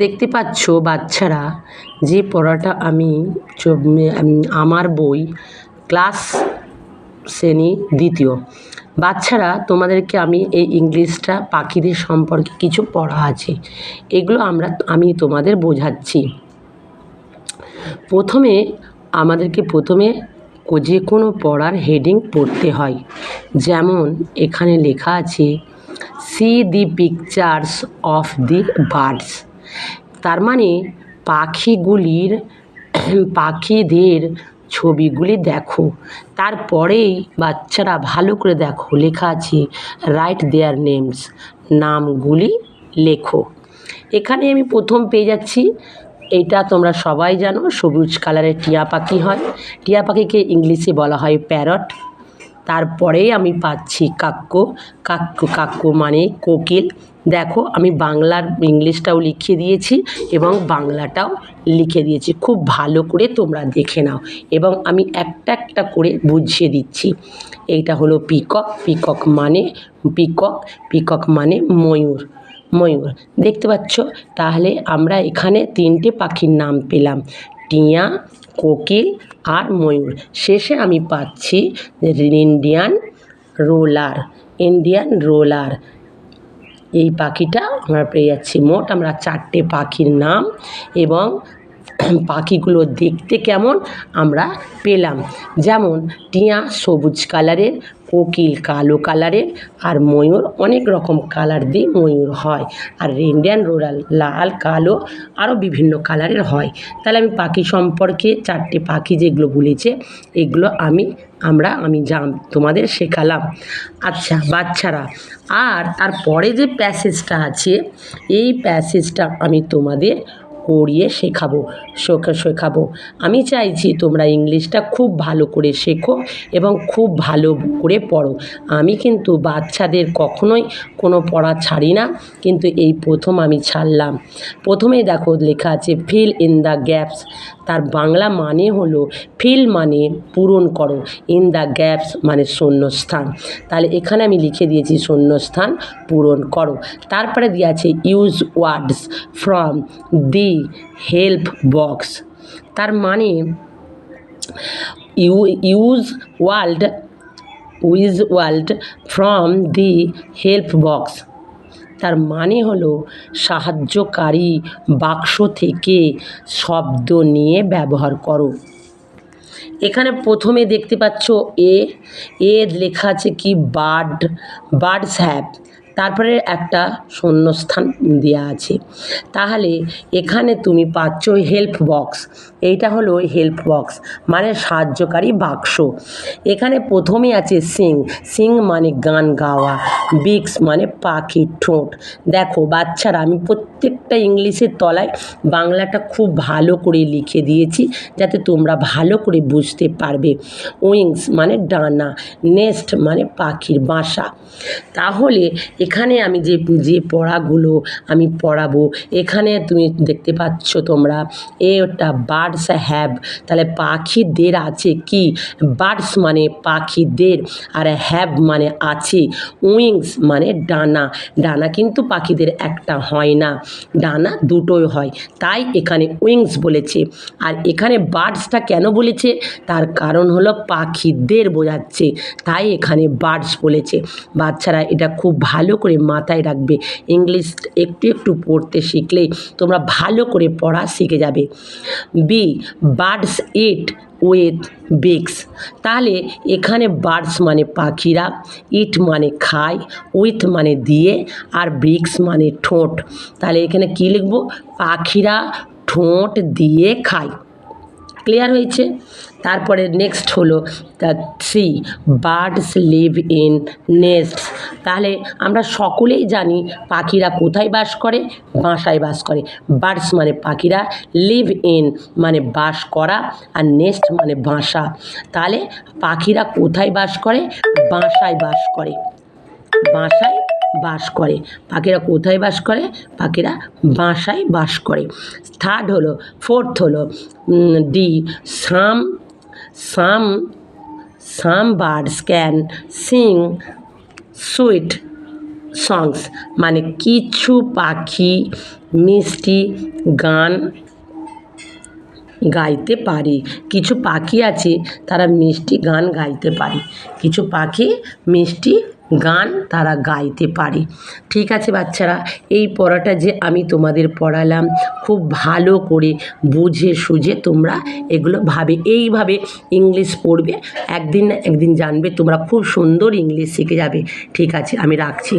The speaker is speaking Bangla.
দেখতে পাচ্ছ বাচ্চারা, যে পড়াটা আমি আমার বই ক্লাস শ্রেণী দ্বিতীয়। বাচ্চারা, তোমাদেরকে আমি এই ইংলিশটা পাখিদের সম্পর্কে কিছু পড়া আছে, এগুলো আমি তোমাদের বোঝাচ্ছি। প্রথমে যে কোনো পড়ার হেডিং পড়তে হয়। যেমন এখানে লেখা আছে see the pictures of the birds, তার মানে পাখিদের ছবিগুলি দেখো। তারপরেই বাচ্চারা ভালো করে দেখো, লেখা আছে রাইট দেয়ার নেমস, নামগুলি লেখো। এখানে আমি প্রথম পেয়ে যাচ্ছি, এইটা তোমরা সবাই জানো, সবুজ কালারের টিয়া পাখি হয়। টিয়া পাখিকে ইংলিশে বলা হয় প্যারট। তারপরেই আমি পাচ্ছি কাক্কু মানে কোকিল। দেখো, আমি বাংলার ইংলিশটাও লিখে দিয়েছি এবং বাংলাটাও লিখে দিয়েছি, খুব ভালো করে তোমরা দেখে নাও এবং আমি একটা একটা করে বুঝিয়ে দিচ্ছি। এইটা হলো পিকক মানে ময়ূর। দেখতে পাচ্ছ? তাহলে আমরা এখানে তিনটে পাখির নাম পেলাম, টিয়া, কোকিল আর ময়ূর। শেষে আমি পাচ্ছি ইন্ডিয়ান রোলার, এই পাখিটা আমরা পেয়ে যাচ্ছি। মোট আমরা চারটে পাখির নাম এবং পাখিগুলো দেখতে কেমন আমরা পেলাম। যেমন টিয়া সবুজ কালারের, কোকিল কালো কালারের, আর ময়ূর অনেক রকম কালার দিয়ে ময়ূর হয়, আর ইন্ডিয়ান রোলার লাল, কালো, আরও বিভিন্ন কালারের হয়। তাহলে আমি পাখি সম্পর্কে চারটে পাখি যেগুলো বলেছে, এগুলো আমি তোমাদের শেখালাম। আচ্ছা বাচ্চারা, আর তারপরে যে প্যাসেজটা আছে, এই প্যাসেজটা আমি তোমাদের পড়িয়ে শেখাবো। আমি চাইছি তোমরা ইংলিশটা খুব ভালো করে শেখো এবং খুব ভালো করে পড়ো। আমি কিন্তু বাচ্চাদের কখনোই কোনো পড়া ছাড়ি না, কিন্তু এই প্রথম আমি ছাড়লাম। প্রথমেই দেখো লেখা আছে ফিল ইন দ্য গ্যাপস, তার বাংলা মানে হলো ফিল মানে পূরণ করো, ইন দ্য গ্যাপস মানে শূন্যস্থান। তাহলে এখানে আমি লিখে দিয়েছি শূন্যস্থান পূরণ করো। তারপরে দিয়ে আছে use words from the help box, তার মানে use word from the help box, তার মানে হলো সাহায্যকারী বাক্স থেকে শব্দ নিয়ে ব্যবহার করো। এখানে প্রথমে দেখতে পাচ্ছ লেখা আছে কি বার্ডস হ্যাভ, তারপরে একটা শূন্যস্থান দেওয়া আছে। তাহলে এখানে তুমি পাচ্ছ হেল্প বক্স, এইটা হলো হেল্প বক্স মানে সাহায্যকারী বাক্স। এখানে প্রথমে আছে সিং মানে গান গাওয়া, বিক্স মানে পাখির ঠোঁট। দেখো বাচ্চারা, আমি প্রত্যেকটা ইংলিশের তলায় বাংলাটা খুব ভালো করে লিখে দিয়েছি, যাতে তোমরা ভালো করে বুঝতে পারবে। উইংস মানে ডানা, নেস্ট মানে পাখির বাসা। তাহলে এখানে আমি যে পড়াগুলো আমি পড়াবো, এখানে তুমি দেখতে পাচ্ছ তোমরা ওটা বার্ডস হ্যাভ, তাহলে পাখিদের আছে কি, বার্ডস মানে পাখিদের, আর হ্যাভ মানে আছে, উইংস মানে ডানা কিন্তু পাখিদের একটা হয় না, ডানা দুটোই হয়, তাই এখানে উইংস বলেছে। আর এখানে বার্ডসটা কেন বলেছে, তার কারণ হলো পাখিদের বোঝাচ্ছে, তাই এখানে বার্ডস বলেছে। বাচ্চারা এটা খুব ভালো করে মাথায় রাখবে, ইংলিশ একটু একটু পড়তে শিখলেই তোমরা ভালো করে পড়া শিখে যাবে। বার্ডস ইট উইথ বিক্স, তাহলে এখানে বার্ডস মানে পাখিরা, ইট মানে খায়, উইথ মানে দিয়ে, আর বিক্স মানে ঠোঁট। তাহলে এখানে কি লিখবো, পাখিরা ঠোঁট দিয়ে খায়। ক্লিয়ার হয়েছে? তারপরে নেক্সট হলো বার্ডস লিভ ইন নেস্টস, তাহলে আমরা সকলেই জানি পাখিরা কোথায় বাস করে, বাসায় বাস করে। বার্ডস মানে পাখিরা, লিভ ইন মানে বাস করা, আর নেস্ট মানে বাসা। তাহলে পাখিরা কোথায় বাস করে, বাসায় বাস করে। পাখিরা কোথায় বাস করে, পাখিরা বাসায় বাস করে। ফোর্থ হলো some birds can sing sweet songs, মানে কিছু পাখি মিষ্টি গান গাইতে পারে। কিছু পাখি আছে তারা মিষ্টি গান গাইতে পারে। কিছু পাখি মিষ্টি গান তারা গাইতে পারে। ঠিক আছে বাচ্চারা, এই পড়াটা যে আমি তোমাদের পড়ালাম খুব ভালো করে বুঝে সুঝে তোমরা এগুলো এইভাবে ইংলিশ পড়বে। একদিন না একদিন জানবে তোমরা খুব সুন্দর ইংলিশ শিখে যাবে। ঠিক আছে, আমি রাখছি।